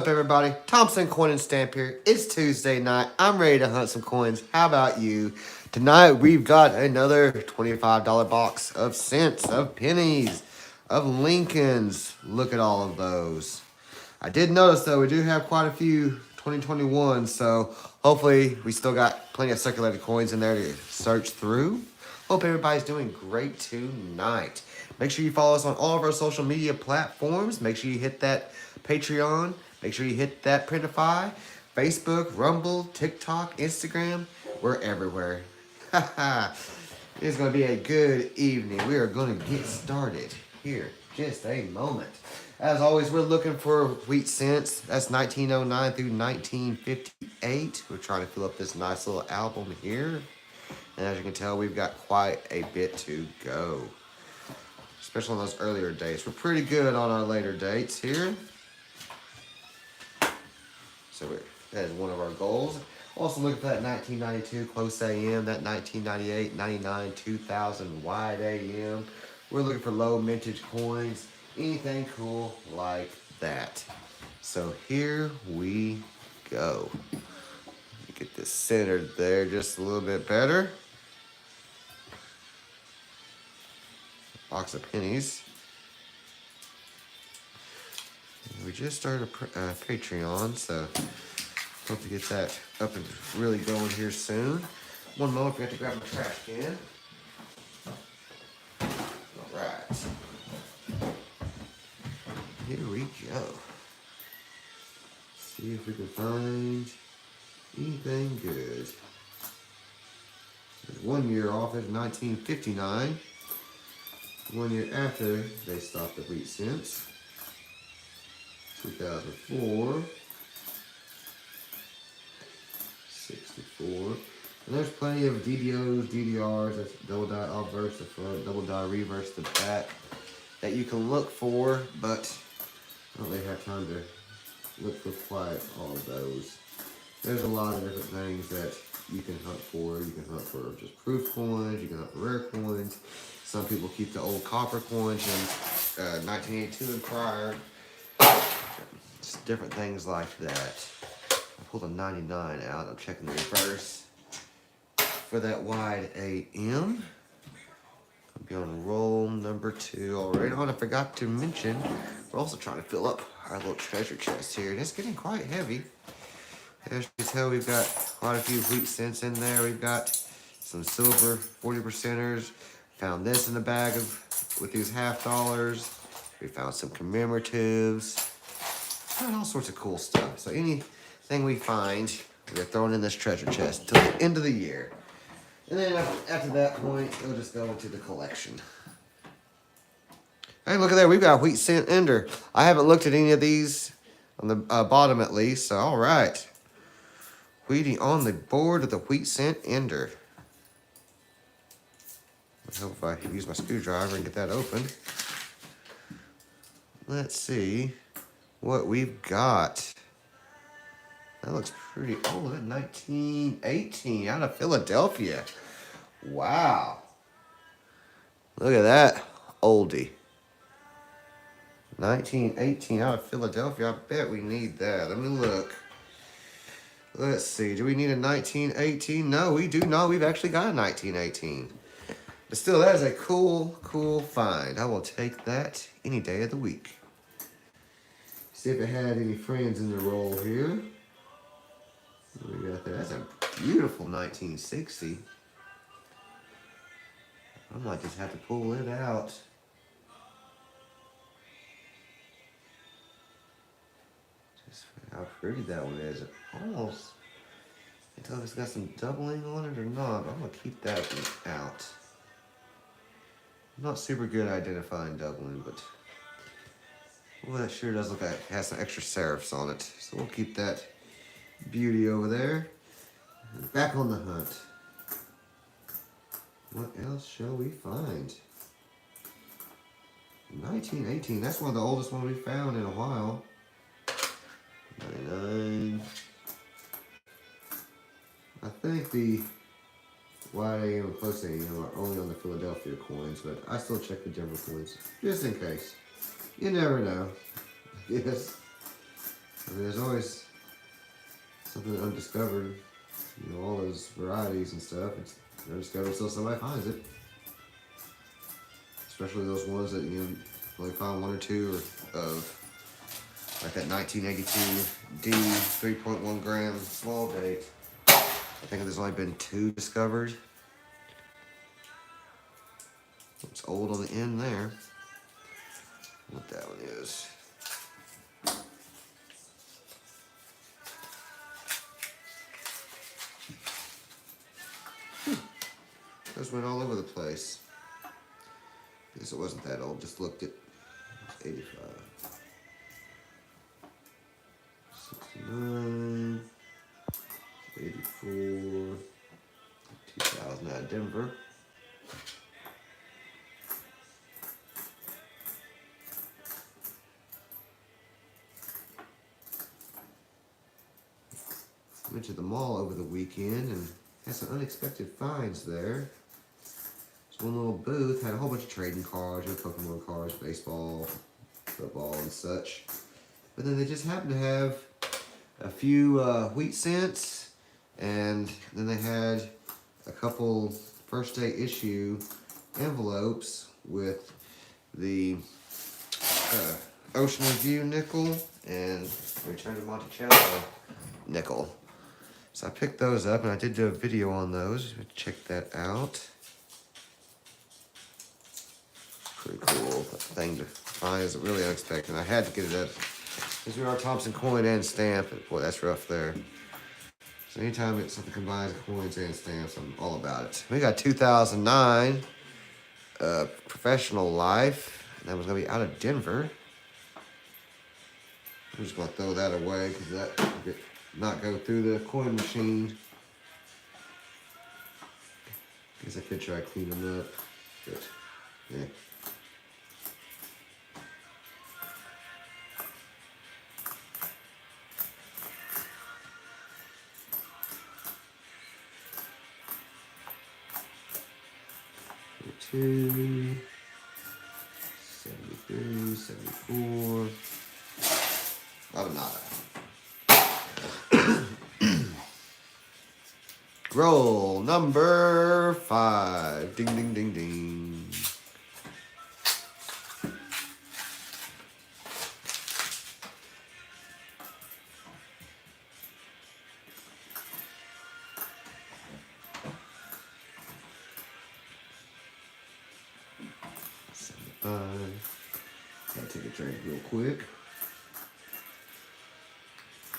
What's up, everybody? Thompson Coin and Stamp here. It's Tuesday night. I'm ready to hunt some coins. How about you? Tonight we've got another $25 box of cents, of pennies, of Lincolns. Look at all of those. I did notice though we do have quite a few 2021, so hopefully we still got plenty of circulated coins in there to search through. Hope everybody's doing great tonight. Make sure you follow us on all of our social media platforms. Make sure you hit that Patreon. Make sure you hit that Printify, Facebook, Rumble, TikTok, Instagram. We're everywhere. It's going to be a good evening. We are going to get started here. Just a moment. As always, we're looking for wheat cents. That's 1909 through 1958. We're trying to fill up this nice little album here. And as you can tell, we've got quite a bit to go. Especially on those earlier dates. We're pretty good on our later dates here. So that is one of our goals. Also looking for that 1992 close AM, that 1998, 99, 2000 wide AM. We're looking for low mintage coins, anything cool like that. So here we go. Get this centered there just a little bit better. Box of pennies. We just started a Patreon, so hope to get that up and really going here soon. One moment, we have to grab my trash can. All right. Here we go. See if we can find anything good. There's 1 year off at 1959. 1 year after they stopped the wheat cents. 2004, 64, and there's plenty of DDOs, DDRs, that's double die obverse the front, double die reverse the back, that you can look for, but I don't really have time to look for quite all of those. There's a lot of different things that you can hunt for. You can hunt for just proof coins, you can hunt for rare coins. Some people keep the old copper coins in 1982 and prior. Just different things like that. I pulled a 99 out. I'm checking the reverse for that wide AM. I'll be on roll number 2 already. Oh, and I forgot to mention, we're also trying to fill up our little treasure chest here. And it's getting quite heavy. As you can tell, we've got quite a few wheat cents in there. We've got some silver 40%ers. Found this in the bag with these half dollars. We found some commemoratives. Got all sorts of cool stuff. So anything we find, we're throwing in this treasure chest till the end of the year. And then after that point, it'll just go into the collection. Hey, look at that. We've got wheat cent ender. I haven't looked at any of these on the bottom at least. So, all right. Wheaty on the board of the wheat cent ender. I hope if I use my screwdriver and get that open. Let's see what we've got. That looks pretty old. 1918 out of Philadelphia. Wow. Look at that oldie. 1918 out of Philadelphia. I bet we need that. Let me look. Let's see. Do we need a 1918? No, we do not. We've actually got a 1918. But still, that is a cool, cool find. I will take that any day of the week. See if it had any friends in the roll here. What we got there? That's a beautiful 1960. I might just have to pull it out. Just how pretty that one is. It almost, I can't tell if it's got some doubling on it or not, but I'm going to keep that one out. I'm not super good at identifying doubling, but well, that sure does look like it has some extra serifs on it. So we'll keep that beauty over there. Back on the hunt. What else shall we find? 1918. That's one of the oldest ones we've found in a while. 99. I think the wide AM and close AM are only on the Philadelphia coins, but I still check the Denver coins just in case. You never know. Yes. I mean, there's always something undiscovered. You know, all those varieties and stuff. It's undiscovered until somebody finds it. Especially those ones that you only found one or two of. Like that 1982 D 3.1 gram small date. I think there's only been 2 discovered. It's old on the end there. What that one is. Those went all over the place. Guess it wasn't that old, just looked at 85. 69. 84. 2000 out of Denver. Went to the mall over the weekend and had some unexpected finds there. This one little booth had a whole bunch of trading cards, Pokemon cards, baseball, football, and such. But then they just happened to have a few wheat cents, and then they had a couple first day issue envelopes with the Ocean Review nickel and Return to Monticello nickel. So I picked those up, and I did do a video on those. Check that out. Pretty cool thing to find. Is really unexpected. I had to get it up. These are our Thompson coin and stamp. Boy, that's rough there. So anytime it's something combines coins and stamps, I'm all about it. We got 2009 Professional Life. And that was going to be out of Denver. I'm just going to throw that away because that did not go through the coin machine. Guess I could try to clean them up. But, yeah. Two, 73, 74. Nada. Roll number 5. Ding, ding, ding, ding. Gotta take a drink real quick.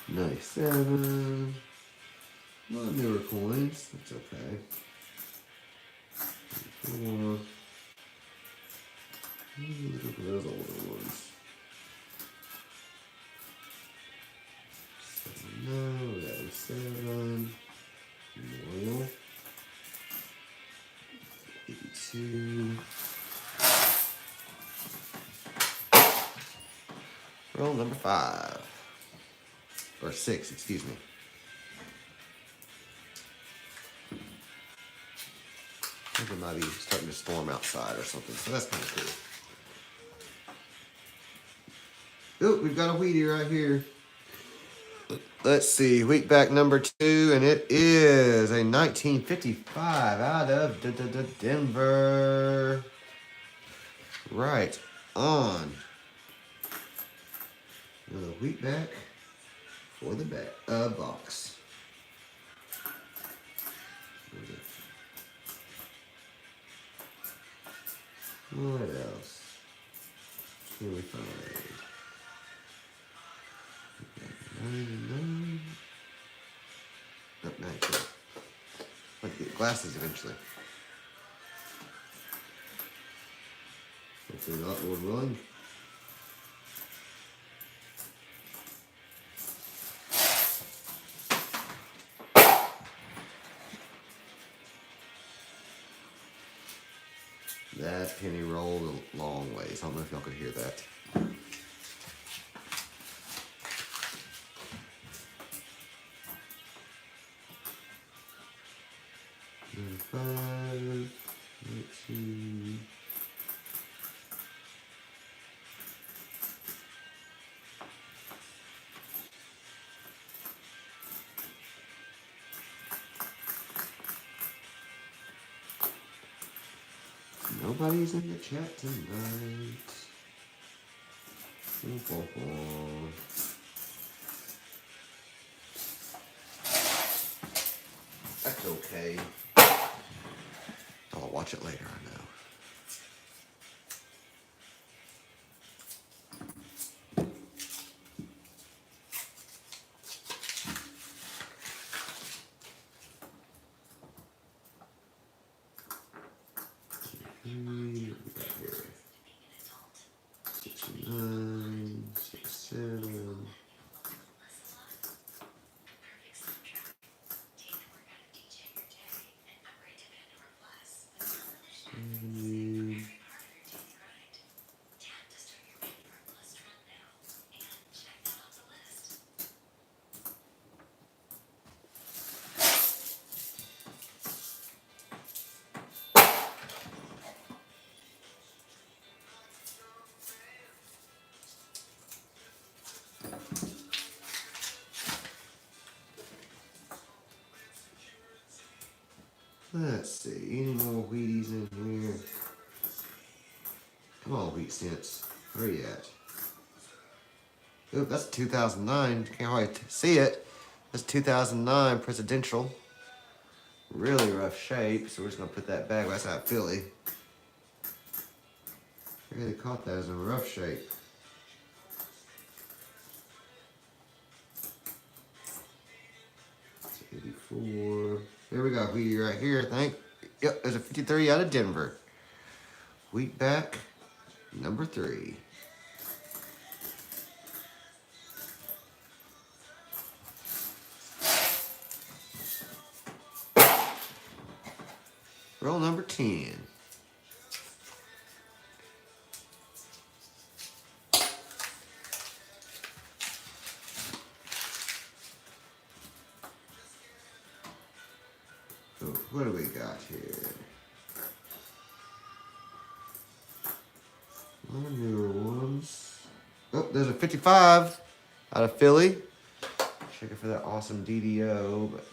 97. A lot of newer coins. That's okay. 4. Look at those older ones. 7. No, that was 7. Memorial. 82. Roll number 5. Or 6, excuse me. I think it might be starting to storm outside or something, so that's kind of cool. Oh, we've got a Wheatie right here. Let's see, week back number 2, and it is a 1955 out of Denver. Right on. Another wheat back for the back box. What else can we find? 99. Nope, 19. Let's get glasses eventually. Hopefully not, Lord willing. That penny rolled a long ways. I don't know if y'all could hear that. Number 5. Let's see. Nobody's in the chat tonight. That's okay. I'll watch it later, I know. We got here 69, 67. Let's see, any more Wheaties in here? Come on, Wheat Sense. Where are you at? Oop, that's 2009. Can't quite see it. That's 2009 presidential. Really rough shape, so we're just gonna put that back. That's out of Philly. I really caught that as a rough shape. It's 84. There we go, Wheatie right here, I think. Yep, there's a 53 out of Denver. Wheat back, number 3. Roll number 10. So what do we got here? One of the newer ones. Oh, there's a 55 out of Philly. Checking for that awesome DDO, but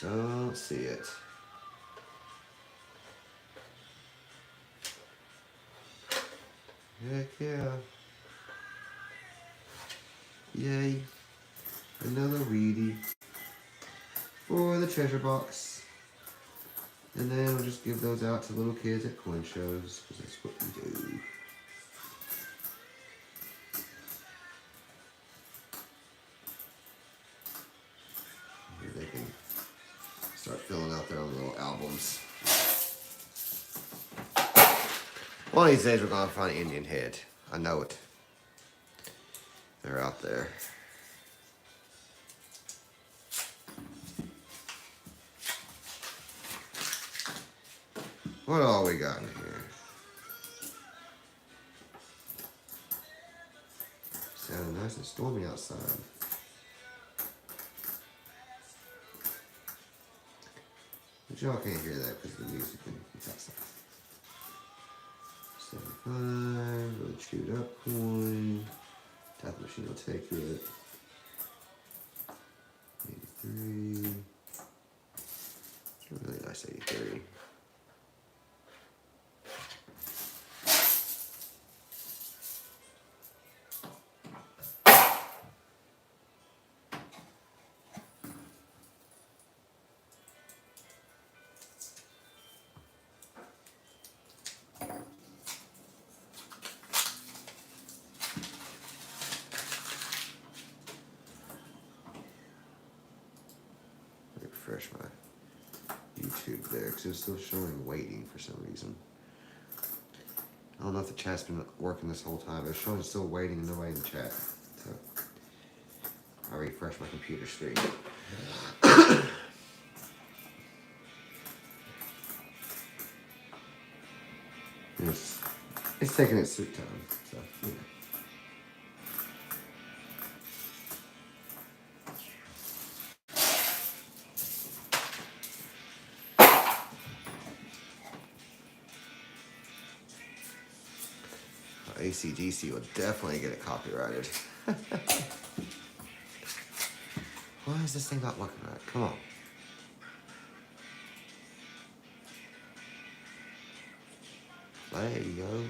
don't see it. Heck yeah. Yay. Another Wheatie for the treasure box. And then we'll just give those out to little kids at coin shows, because that's what we do. Here they can start filling out their own little albums. One of these days we're going to find Indian Head. I know it. They're out there. What all we got in here? Sounding nice and stormy outside. But y'all can't hear that because of the music is outside. 75, really chewed up coin. Tap machine will take it. 83. Really nice 83. Refresh my YouTube there because it's still showing waiting for some reason. I don't know if the chat's been working this whole time. It's showing still waiting and nobody in the chat. So I refresh my computer screen. It's taking its sweet time. So you know. AC/DC will definitely get it copyrighted. Why is this thing not working right? Come on. There you go.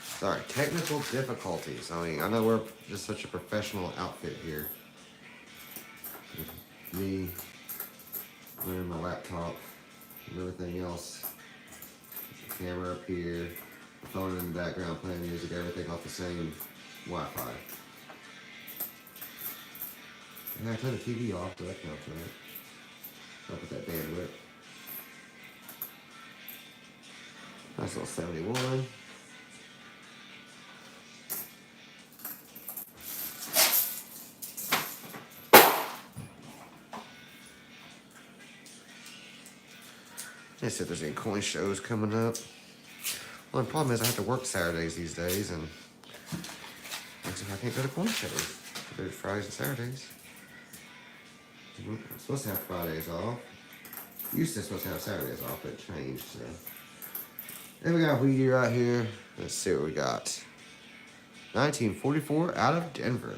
Sorry, technical difficulties. I mean, I know we're just such a professional outfit here. Me, running my laptop, and everything else. The camera up here, the phone in the background playing music, everything off the same Wi-Fi. And I turned the TV off, so that counts, right? Up with that bandwidth. Nice little 71. Let's see if there's any coin shows coming up. Well, the problem is I have to work Saturdays these days, and I can't go to coin shows. There's Fridays and Saturdays. I'm supposed to have Fridays off. Used to supposed to have Saturdays off, but it changed, so. And we got Wheaty right here. Let's see what we got. 1944 out of Denver.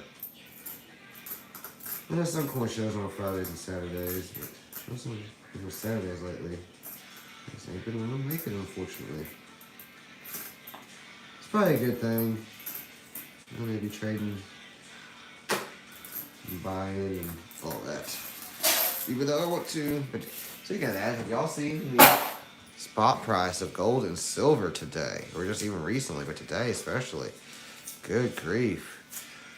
And there's some coin shows on Fridays and Saturdays, but there's some Saturdays lately. I ain't been able to make it, unfortunately. It's probably a good thing. I'm gonna be trading and buying and all that. Even though I want to. But speaking of that, have y'all seen the spot price of gold and silver today? Or just even recently, but today especially. Good grief.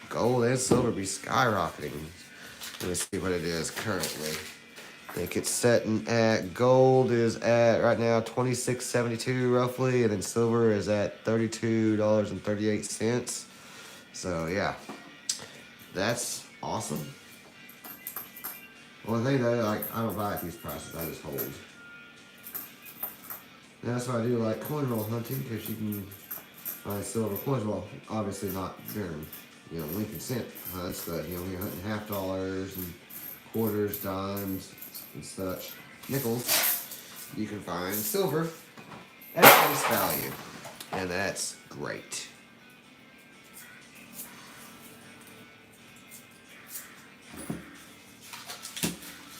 Gold and silver be skyrocketing. Let me see what it is currently. I think it's setting at, gold is at right now $26.72 roughly, and then silver is at $32.38. So yeah, that's awesome. Well, the thing though, like, I don't buy at these prices, I just hold. And that's why I do like coin roll hunting, because you can find silver coins. Well, obviously not during, Lincoln cent hunts, but you're hunting half dollars and quarters, dimes, and such, nickels. You can find silver at face value, and that's great.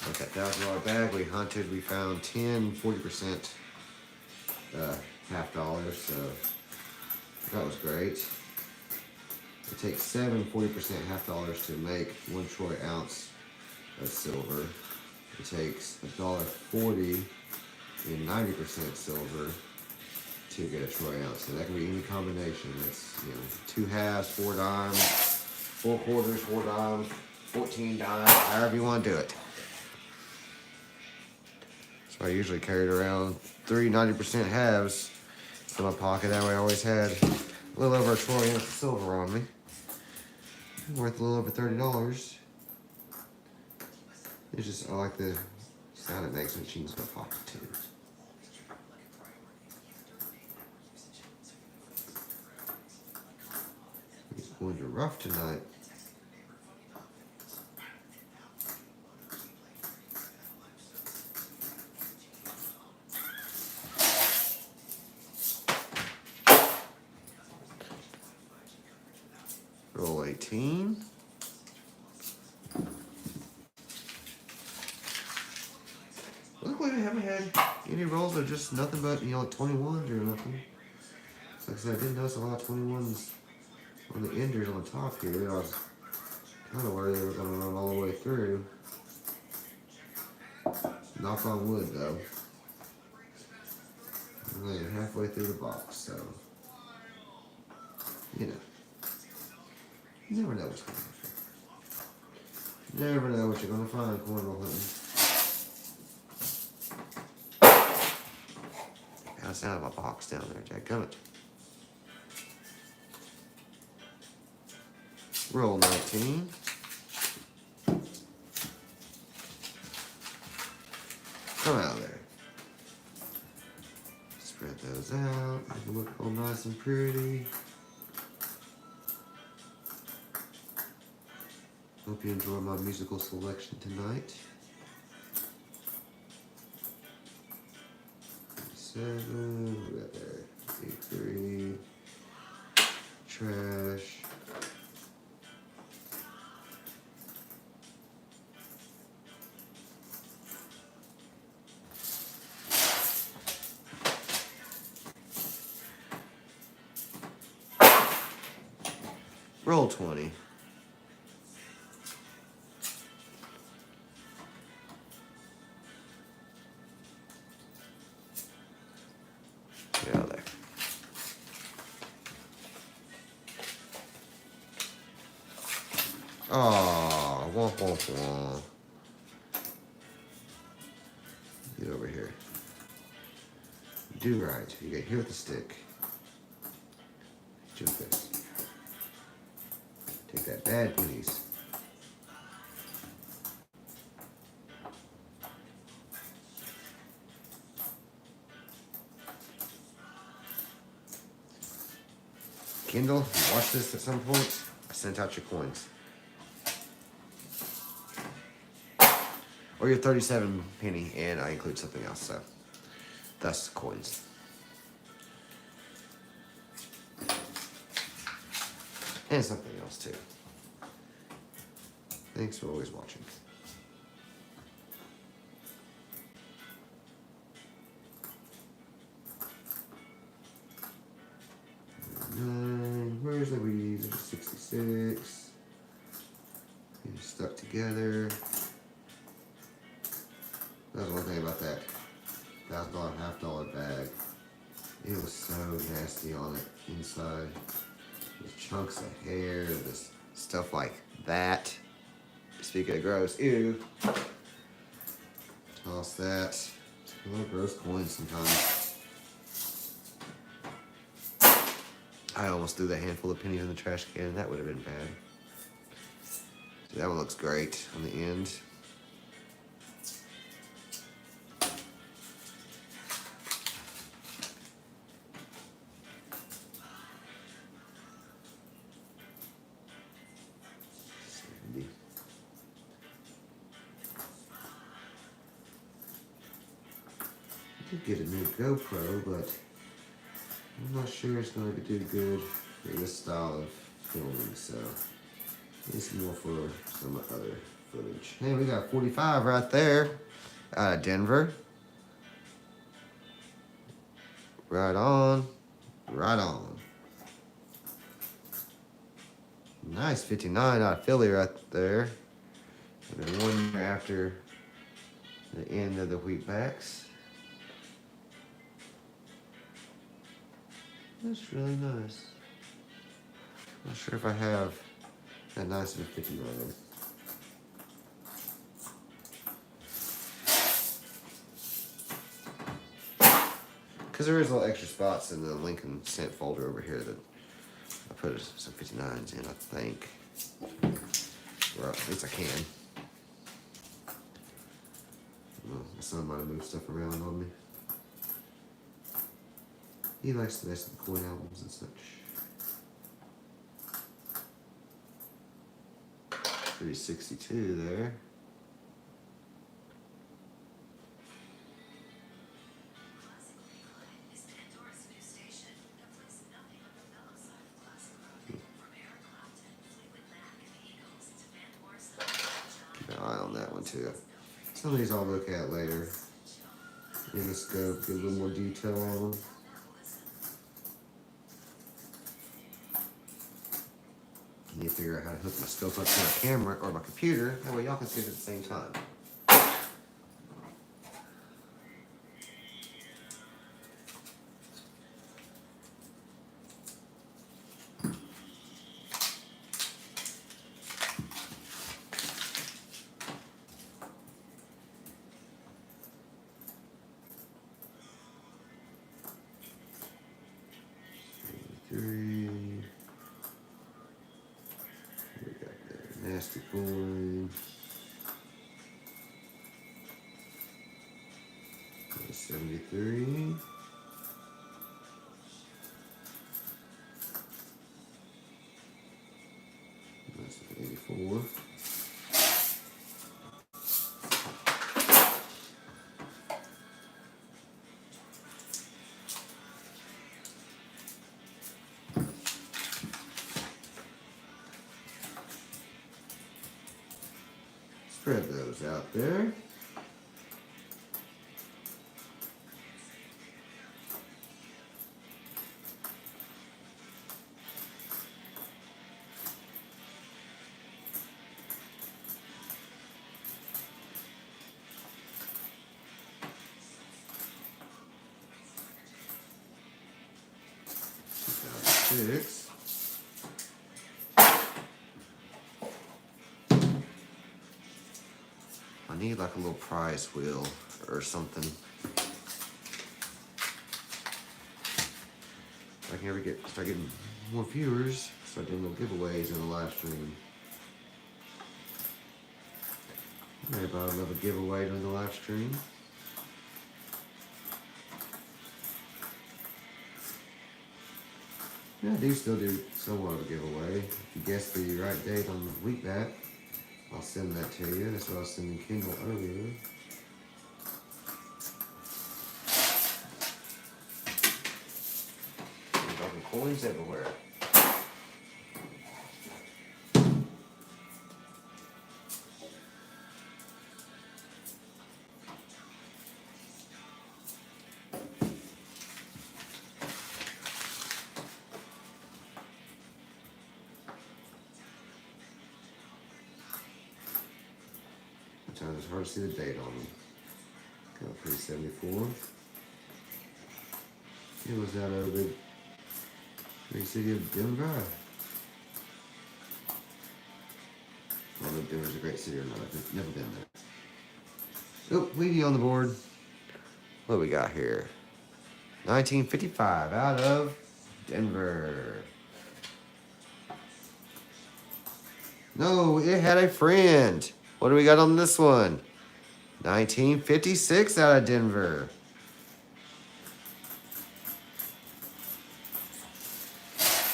Like that $1,000 bag we hunted, we found 10, 40% half dollars, so that was great. It takes 7 40% half dollars to make 1 troy ounce of silver. It takes $1.40 in 90% silver to get a troy ounce. So that can be any combination. That's 2 halves, 4 dimes, 4 quarters, 4 dimes, 14 dimes, however you want to do it. So I usually carried around 3 90% halves in my pocket. That way I always had a little over a troy ounce of silver on me. Worth a little over $30. It's just, I like the sound it makes when it's in my pocket too. It's going to rough tonight. Roll 18. Luckily, I haven't had any rolls that are just nothing but, 21s or nothing. Like I said, I did notice a lot of 21s on the enders on the top here. I was kind of worried they were going to run all the way through. Knock on wood, though. I'm only halfway through the box, so, you never know what's going to happen. Never know what you're going to find cornhole hunting. Got us out of my box down there, Jack. Come it. Roll 19. Come out of there. Spread those out. Make them look all nice and pretty. Hope you enjoy my musical selection tonight. 7, what we got there? 3, trash. Roll 20. Get out of there. Oh, womp womp womp. Get over here. Do right. You get here with the stick. Do this. Take that bad pennies. Kindle, you watch this at some point. I sent out your coins. Or your 37 penny, and I include something else, so that's coins. And something else too. Thanks for always watching. Where's the weeds? 66. They're stuck together. That's one thing about that $1,000 half-dollar bag. It was so nasty on it inside. There's chunks of hair, this stuff like that. Speaking of gross, ew. Toss that. A little gross coins sometimes. I almost threw that handful of pennies in the trash can. That would have been bad. So that one looks great on the end. I did get a new GoPro, but I'm not sure it's going to do good for this style of filming, so it's more for some other footage. Hey, we got 45 right there out of Denver. Right on. Right on. Nice 59 out of Philly right there. And then 1 year after the end of the wheatbacks. That's really nice. Not sure if I have that nice of a 59. Because there is little extra spots in the Lincoln Cent folder over here that I put some 59s in, I think. Or at least I can. Well, my son might have moved stuff around on me. He likes to mess with coin albums and such. 362 there. Keep an eye on that one too. Some of these I'll look at later in the scope, get a little more detail on them. I need to figure out how to hook my scope up to my camera or my computer. That way y'all can see it at the same time. Nasty coin. 73. That's 84. Spread those out there. 6. I need like a little prize wheel or something. I can ever start getting more viewers, start doing little giveaways in the live stream. Maybe I'll have a giveaway during the live stream. Yeah, I do still do somewhat of a giveaway. If you guess the right date on the week back, I'll send that to you. That's what I was sending Kendall earlier. Dropping coins everywhere. Sometimes it's hard to see the date on them. Got 374. It was out of the big city of Denver. I don't know if Denver's a great city or not. I've never been there. Oh, Weedy on the board. What do we got here? 1955 out of Denver. No, it had a friend. What do we got on this one? 1956 out of Denver.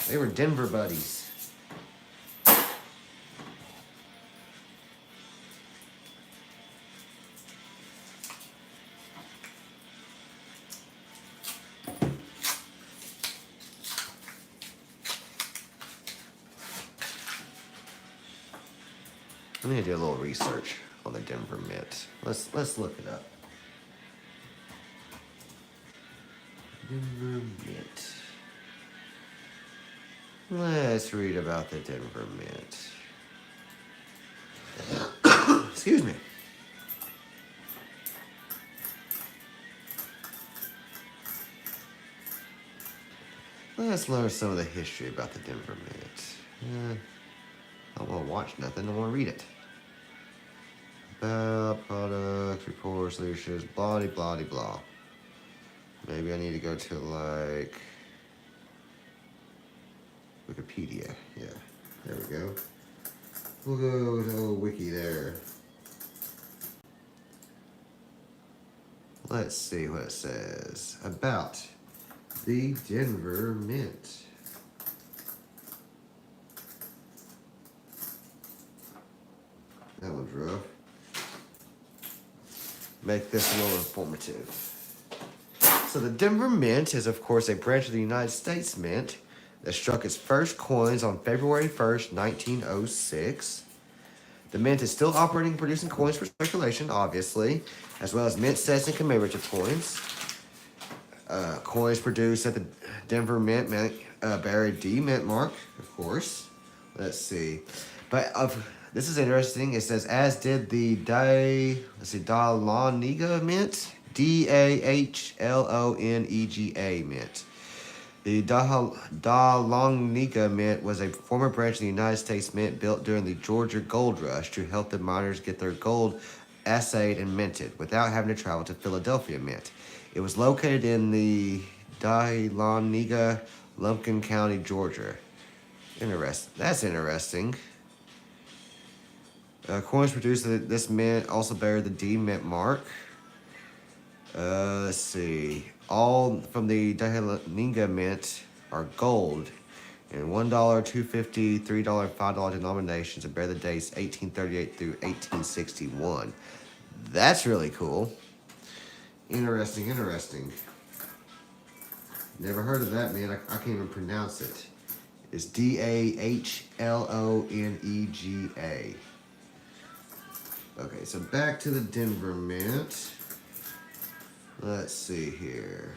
They were Denver buddies. I need to do a little research on the Denver Mint. Let's look it up. Denver Mint. Let's read about the Denver Mint. Excuse me. Let's learn some of the history about the Denver Mint. I don't want to watch nothing, I want to read it. About products, reports, leadership, blah, blah, blah. Maybe I need to go to like Wikipedia. Yeah, there we go. We'll go to the old wiki there. Let's see what it says about the Denver Mint. That one's rough. Make this a little informative. So the Denver Mint is, of course, a branch of the United States Mint that struck its first coins on February 1st, 1906. The Mint is still operating and producing coins for circulation, obviously, as well as mint sets and commemorative coins. Coins produced at the Denver Mint bear a D mint mark, of course. Let's see. But this is interesting. It says, as did the Dahlonega Mint, Dahlonega Mint. The Dahlonega Mint was a former branch of the United States Mint built during the Georgia Gold Rush to help the miners get their gold assayed and minted without having to travel to Philadelphia Mint. It was located in the Dahlonega, Lumpkin County, Georgia. That's interesting. Coins produced at this mint also bear the D mint mark. Let's see. All from the Dahlonega Mint are gold in $1, $2.50, $3, and $5 denominations and bear the dates 1838 through 1861. That's really cool. Interesting. Never heard of that, man. I can't even pronounce it. It's Dahlonega. Okay, so back to the Denver Mint. Let's see here.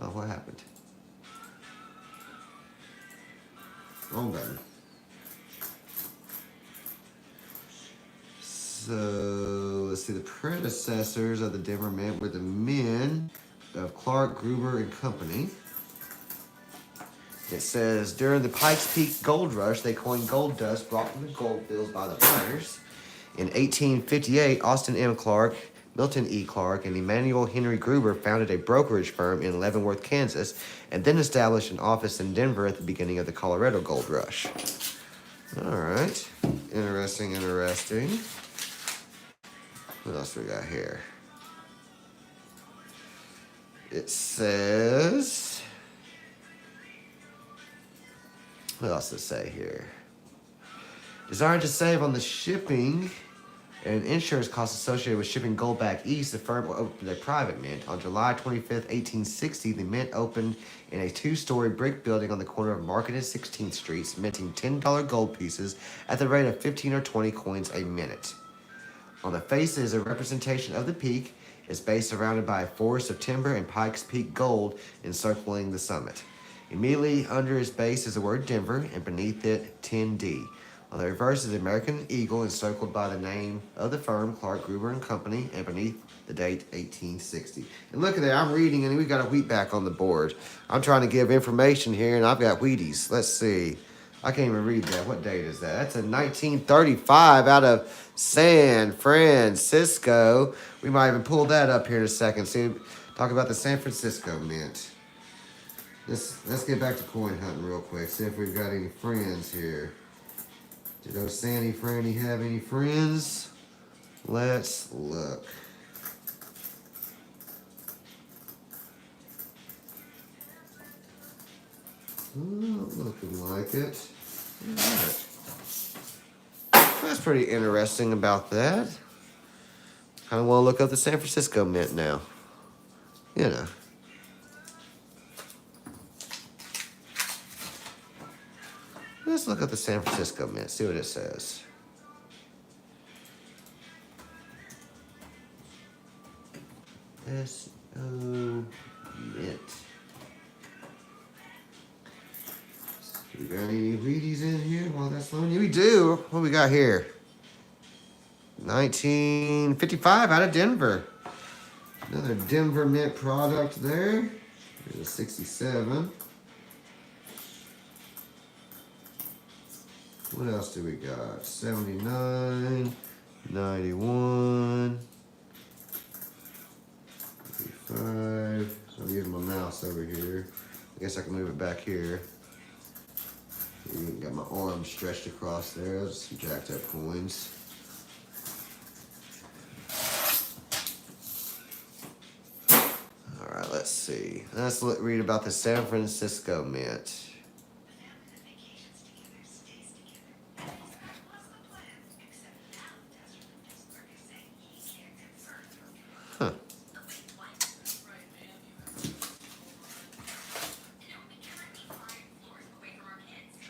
Oh, what happened? Wrong button. So, let's see. The predecessors of the Denver Mint were the men of Clark, Gruber, and Company. It says, during the Pikes Peak Gold Rush, they coined gold dust brought from the gold fields by the miners. In 1858, Austin M. Clark, Milton E. Clark, and Emmanuel Henry Gruber founded a brokerage firm in Leavenworth, Kansas, and then established an office in Denver at the beginning of the Colorado Gold Rush. All right. Interesting, interesting. What else we got here? It says... What else does it say here? Desiring to save on the shipping and insurance costs associated with shipping gold back east, the firm opened a private mint. On July 25th, 1860, the mint opened in a two-story brick building on the corner of Market and 16th Streets, minting $10 gold pieces at the rate of 15 or 20 coins a minute. On the face is a representation of the peak. Its base surrounded by a forest of timber and Pikes Peak gold encircling the summit. Immediately under its base is the word Denver, and beneath it 10D. On the reverse is the American Eagle encircled by the name of the firm, Clark, Gruber & Company, and beneath the date 1860. And look at that, I'm reading and we got a wheatback on the board. I'm trying to give information here and I've got Wheaties. Let's see. I can't even read that. What date is that? That's a 1935 out of San Francisco. We might even pull that up here in a second. See, talk about the San Francisco Mint. Let's get back to coin hunting real quick. See if we've got any friends here. Did those Sandy Franny have any friends? Let's look. Not looking like it. All right. That's pretty interesting about that. Kind of want to look up the San Francisco Mint now. You know. Let's look up the San Francisco Mint, see what it says. S-O Mint. We got any Wheaties in here while that's loading? Yeah, we do. What we got here? 1955 out of Denver. Another Denver Mint product there. There's a 67. What else do we got? 79, 91, 85. I'm using my mouse over here. I guess I can move it back here. Got my arm stretched across there. Those are some jacked up coins. All right, let's see. Let's read about the San Francisco Mint. Huh.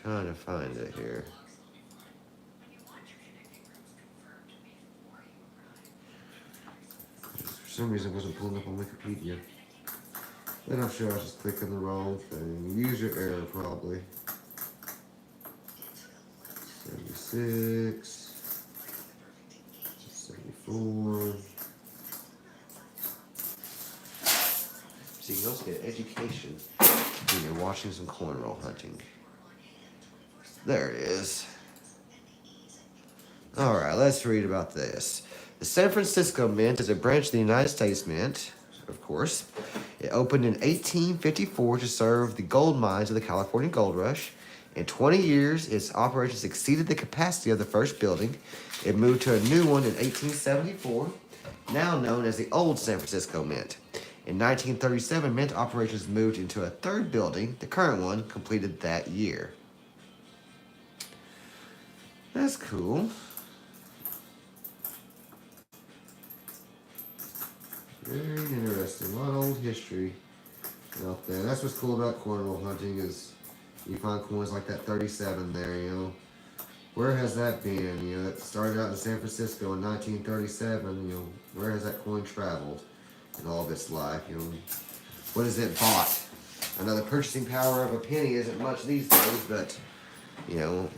Trying to find it here. For some reason it wasn't pulling up on Wikipedia. Then I'm sure I was just clicking the wrong thing. User error probably. 76. 74. So you can also get education when you're watching some coin roll hunting. There it is. All right, let's read about this. The San Francisco Mint is a branch of the United States Mint, of course. It opened in 1854 to serve the gold mines of the California Gold Rush. In 20 years, its operations exceeded the capacity of the first building. It moved to a new one in 1874, now known as the Old San Francisco Mint. In 1937, Mint operations moved into a third building. The current one completed that year. That's cool. Very interesting. A lot of old history out there. That's what's cool about coin roll hunting is you find coins like that 37 there, you know. Where has that been? You know, it started out in San Francisco in 1937. You know, where has that coin traveled in all of its life? You know, what has it bought? I know the purchasing power of a penny isn't much these days, but, you know,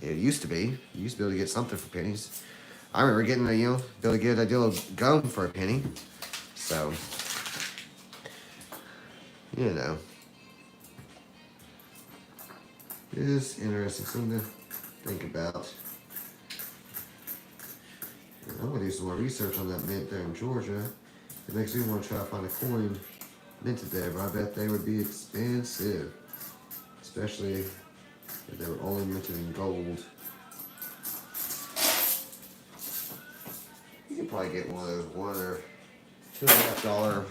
it used to be. You used to be able to get something for pennies. I remember getting be able to get a deal of gum for a penny. So, you know. It is interesting, something to think about. I'm going to do some more research on that mint there in Georgia. It makes me want to try to find a coin minted there, but I bet they would be expensive. Especially if they were only minted in gold. You could probably get one of those $1 or $2.50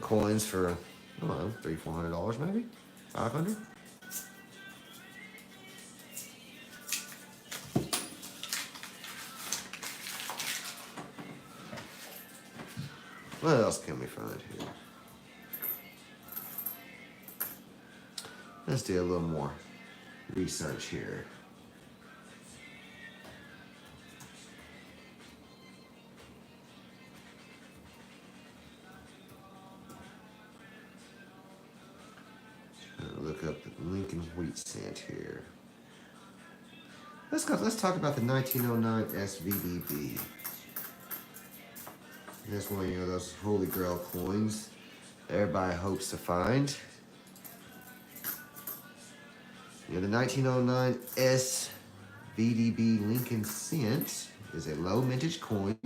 coins for, I don't know, $300-400 maybe? $500? What else can we find here? Let's do a little more research here. Look up the Lincoln wheat cent here. Let's talk about the 1909 SVDB. That's one of those holy grail coins everybody hopes to find. The 1909 SVDB Lincoln cent is a low mintage coin.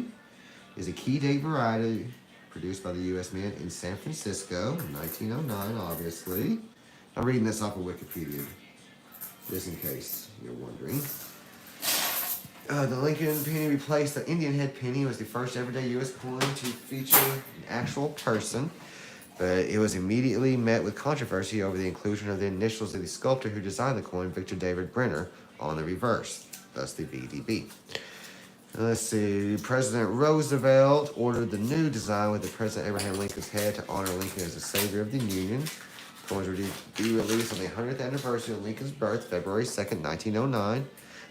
Is a key date variety produced by the U.S. Mint in San Francisco in 1909, obviously. I'm reading this off of Wikipedia, just in case you're wondering. The Lincoln penny replaced the Indian head penny. It was the first everyday U.S. coin to feature an actual person, but it was immediately met with controversy over the inclusion of the initials of the sculptor who designed the coin, Victor David Brenner, on the reverse, thus the VDB. Let's see. President Roosevelt ordered the new design with the President Abraham Lincoln's head to honor Lincoln as the savior of the Union. Coins were to be released on the 100th anniversary of Lincoln's birth, February 2nd, 1909.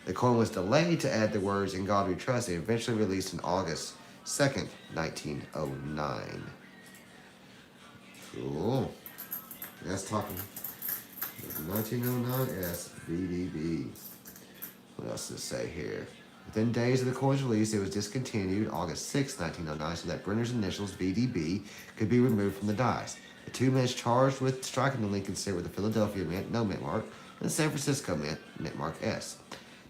The coin was delayed to add the words "In God We Trust," and eventually released on August 2nd, 1909. Cool. That's talking 1909 SVDB. What else does it say here? Within days of the coin's release, it was discontinued August 6, 1909, so that Brenner's initials, VDB, could be removed from the dies. The two men charged with striking the Lincoln cent were the Philadelphia Mint, no mint mark, and the San Francisco Mint, mint mark S.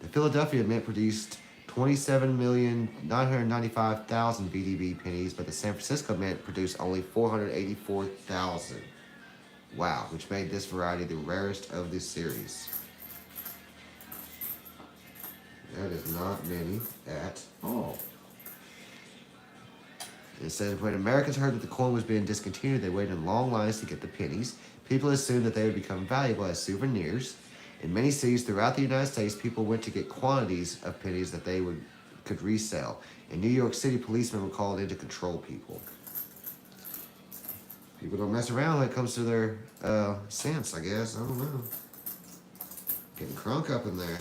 The Philadelphia Mint produced 27,995,000 VDB pennies, but the San Francisco Mint produced only 484,000. Wow, which made this variety the rarest of the series. That is not many at all. It says when Americans heard that the coin was being discontinued, they waited in long lines to get the pennies. People assumed that they would become valuable as souvenirs. In many cities throughout the United States, people went to get quantities of pennies that they could resell. In New York City, policemen were called in to control people. People don't mess around when it comes to their cents, I guess. I don't know. Getting crunk up in there.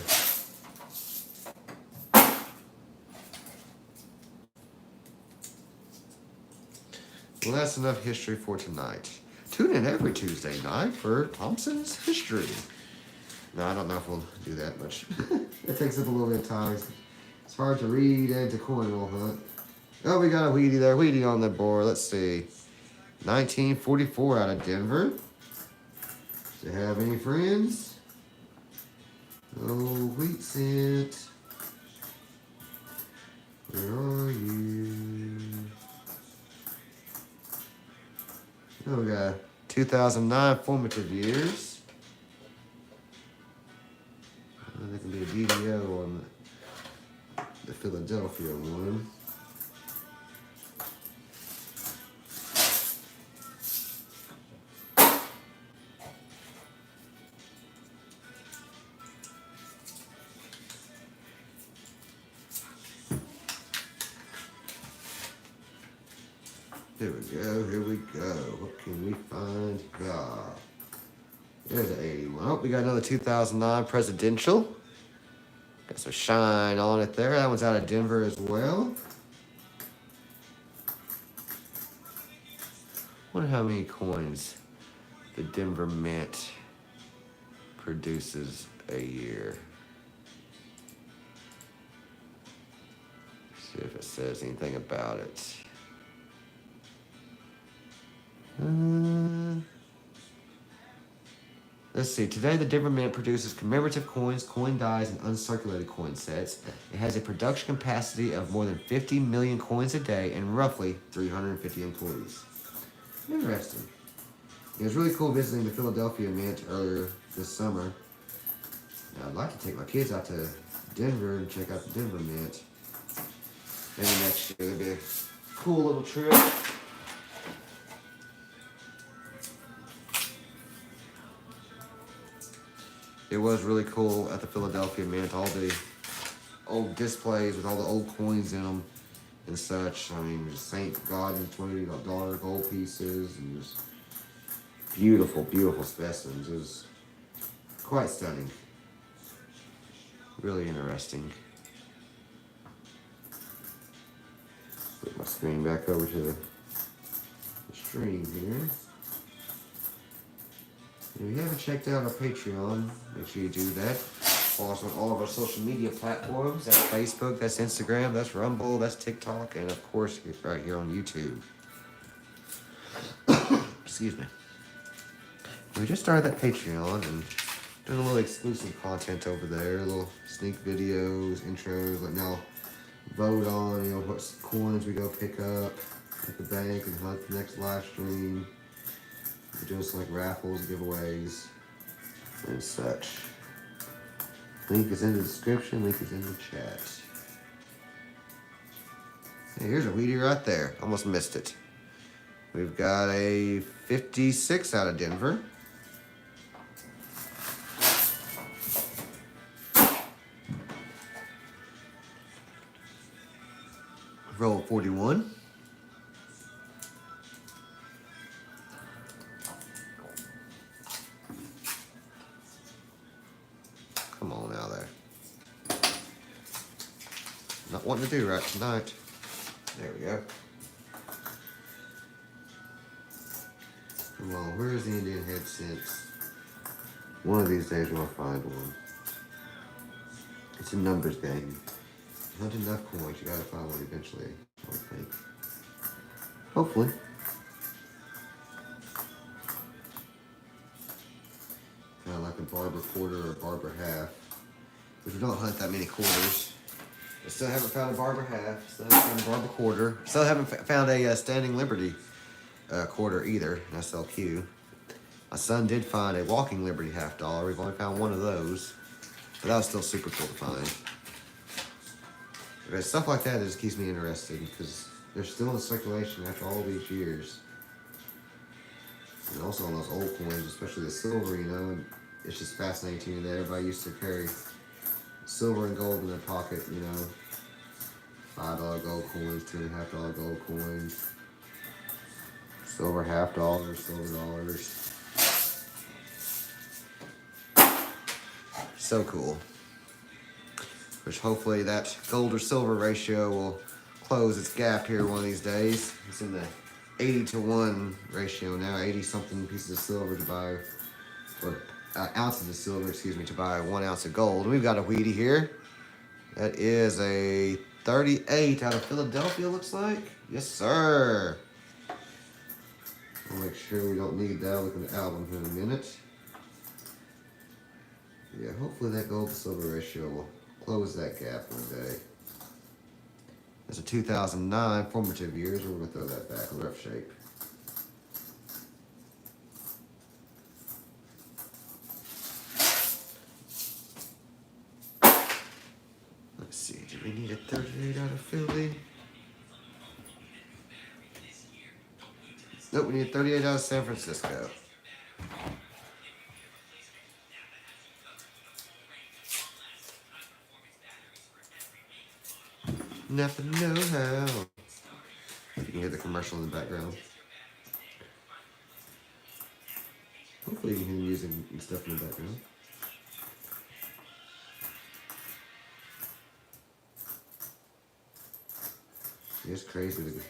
Well, that's enough history for tonight. Tune in every Tuesday night for Thompson's History. No, I don't know if we'll do that much. It takes up a little bit of time. It's hard to read and to coin roll hunt. Oh, we got a Wheatie there. Wheatie on the board. Let's see. 1944 out of Denver. Do you have any friends? Oh, wheat cent. Where are you? Oh, we got 2009 formative years. There can be a DDO on the Philadelphia one. Here we go, here we go. What can we find? There's an 81. Oh, we got another 2009 presidential. Got some shine on it there. That one's out of Denver as well. Wonder how many coins the Denver Mint produces a year. See if it says anything about it. Let's see. Today, the Denver Mint produces commemorative coins, coin dies, and uncirculated coin sets. It has a production capacity of more than 50 million coins a day and roughly 350 employees. Interesting. It was really cool visiting the Philadelphia Mint earlier this summer. Now, I'd like to take my kids out to Denver and check out the Denver Mint. Maybe next year. It'll be a cool little trip. It was really cool at the Philadelphia Mint. All the old displays with all the old coins in them and such. I mean, just St. Gaudens $20 gold pieces and just beautiful, beautiful specimens. It was quite stunning. Really interesting. Put my screen back over to the stream here. If you haven't checked out our Patreon, make sure you do that. Follow us on all of our social media platforms. That's Facebook, that's Instagram, that's Rumble, that's TikTok, and of course, right here on YouTube. Excuse me. We just started that Patreon and doing a little exclusive content over there, little sneak videos, intros, like now vote on, what coins we go pick up at the bank and hunt the next live stream. We're doing some like raffles, giveaways, and such. Link is in the description, link is in the chat. Hey, here's a Wheatie right there. Almost missed it. We've got a 56 out of Denver. Roll 41. Come on out there. Not wanting to do right tonight. There we go. Come on, where's the Indian head since? One of these days we'll find one. It's a numbers game. Not enough coins, you gotta find one eventually, I think. Hopefully. Kind of like a barber quarter or a barber half. Because we don't hunt that many quarters. I still haven't found a barber half, still haven't found a barber quarter. Still haven't found a Standing Liberty quarter either, an SLQ. My son did find a Walking Liberty half dollar. We've only found one of those. But that was still super cool to find. But stuff like that just keeps me interested because they're still in circulation after all these years. And also on those old coins, especially the silver, it's just fascinating to me that everybody used to carry silver and gold in their pocket, $5 gold coins, $2.50 gold coins, silver half dollars, silver dollars. So cool. Which hopefully that gold or silver ratio will close its gap here one of these days. It's in the 80-to-1 ratio now, 80 something pieces of silver to buy, or ounces of silver, to buy 1 ounce of gold. We've got a Wheatie here. That is a 38 out of Philadelphia, looks like. Yes, sir. We'll make sure we don't need that. Look at the album here in a minute. Yeah, hopefully that gold to silver ratio will close that gap one day. That's a 2009 formative years. We're going to throw that back in rough shape. Let's see, do we need a 38 out of Philly? Nope, we need a 38 out of San Francisco. Nothing know how. You can hear the commercial in the background. Hopefully you can hear music and stuff in the background. It's crazy the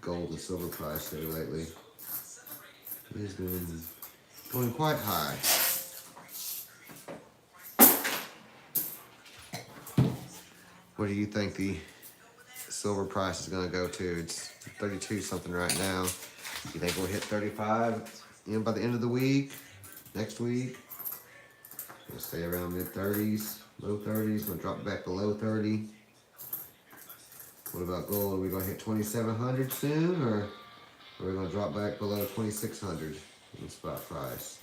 gold and silver price here lately. It has been going quite high. What do you think the silver price is going to go to? It's 32 something right now. You think we'll hit 35 by the end of the week? Next week? Gonna stay around mid-30s, low 30s. Gonna drop back below 30. What about gold? Are we gonna hit 2,700 soon, or are we gonna drop back below 2,600 in the spot price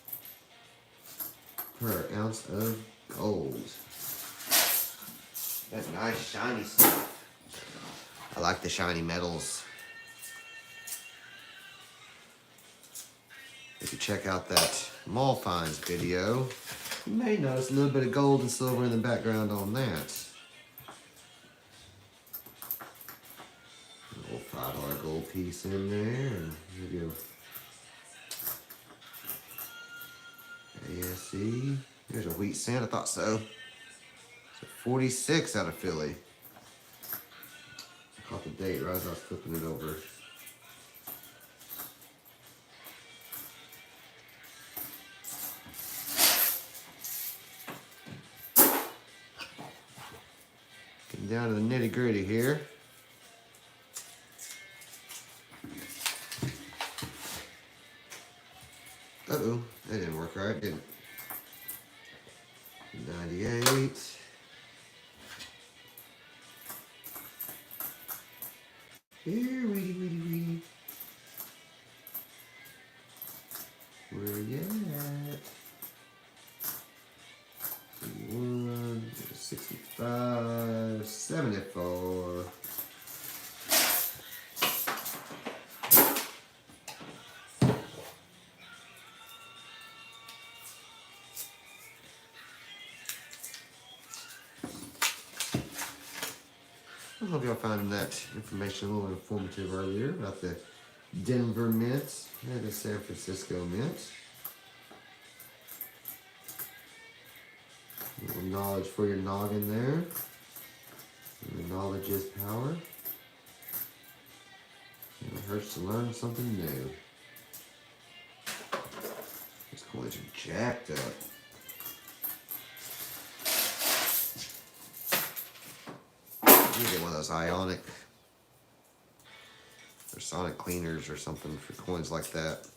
per ounce of gold? That's nice shiny stuff. I like the shiny metals. If you check out that mall finds video, you may notice a little bit of gold and silver in the background on that. A little $5 gold piece in there, and maybe a ASE. There's a wheat cent, I thought so. It's a 46 out of Philly. I caught the date right as I was flipping it over. Getting down to the nitty gritty here. Uh-oh, that didn't work right, did it? 98. Here, weedy. Where you at? 51, 65, 74. I hope y'all found that information a little informative earlier about the Denver Mint and the San Francisco Mint. A little knowledge for your noggin there. And knowledge is power. And it hurts to learn something new. These coins are jacked up. You get one of those ionic or sonic cleaners or something for coins like that.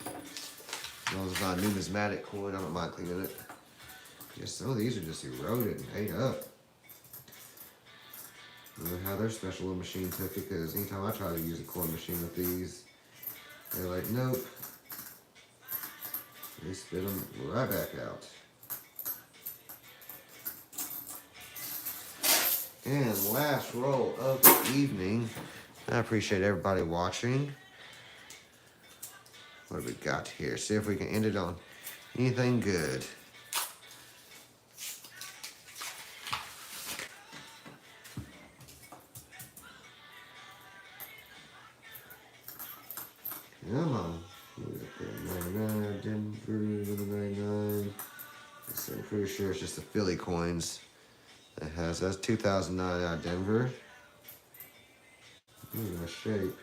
As long as it's not a numismatic coin, I don't mind cleaning it. Yes, some of these are just eroded and ate up. I don't know how their special little machine took it, because anytime I try to use a coin machine with these, they're like, nope. They spit them right back out. And last roll of the evening. I appreciate everybody watching. What have we got here? See if we can end it on anything good. Come on. We got the 99, Denver, 99. So I'm pretty sure it's just the Philly coins. That's 2009 out of Denver. Really nice shape.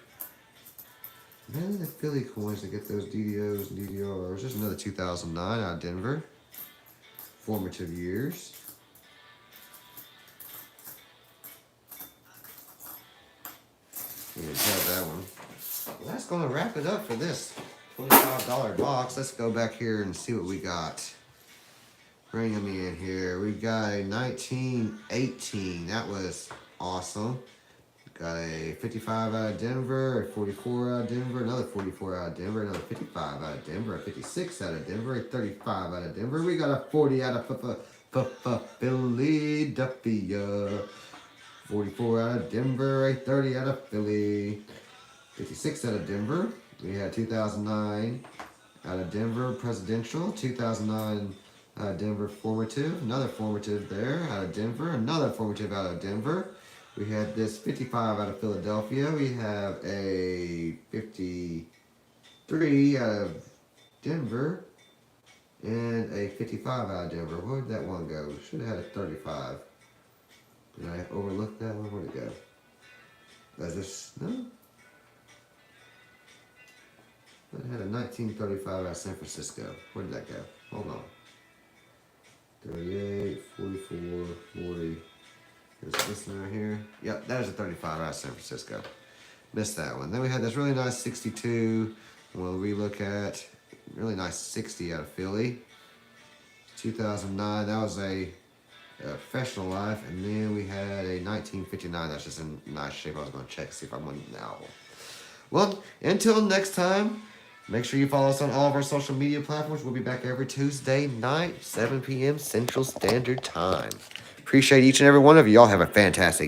Mainly the Philly coins that get those DDOs and DDRs. There's another 2009 out of Denver. Formative years. You can tell that one. Well, that's going to wrap it up for this $25 box. Let's go back here and see what we got. Bring them in here. We've got a 1918. That was awesome. Got a 55 out of Denver, a 44 out of Denver, another 44 out of Denver, another 55 out of Denver, a 56 out of Denver, a 35 out of Denver. We got a 40 out of Philadelphia. 44 out of Denver, a 30 out of Philly. 56 out of Denver. We had 2009 out of Denver Presidential, 2009 Denver formative, another formative there out of Denver, another formative out of Denver. We had this 55 out of Philadelphia. We have a 53 out of Denver and a 55 out of Denver. Where did that one go? Should have had a 35. Did I overlook that one? Where'd it go? Was this, no? It had a 1935 out of San Francisco. Where did that go? Hold on. 38, 44, 40. There's this one right here. Yep, there's a 35 out of San Francisco. Missed that one. Then we had this really nice 62. We'll relook at really nice 60 out of Philly. 2009. That was a Professional Life. And then we had a 1959. That's just in nice shape. I was going to check to see if I'm winning the album. Well, until next time, make sure you follow us on all of our social media platforms. We'll be back every Tuesday night, 7 p.m. Central Standard Time. Appreciate each and every one of you. Y'all have a fantastic evening.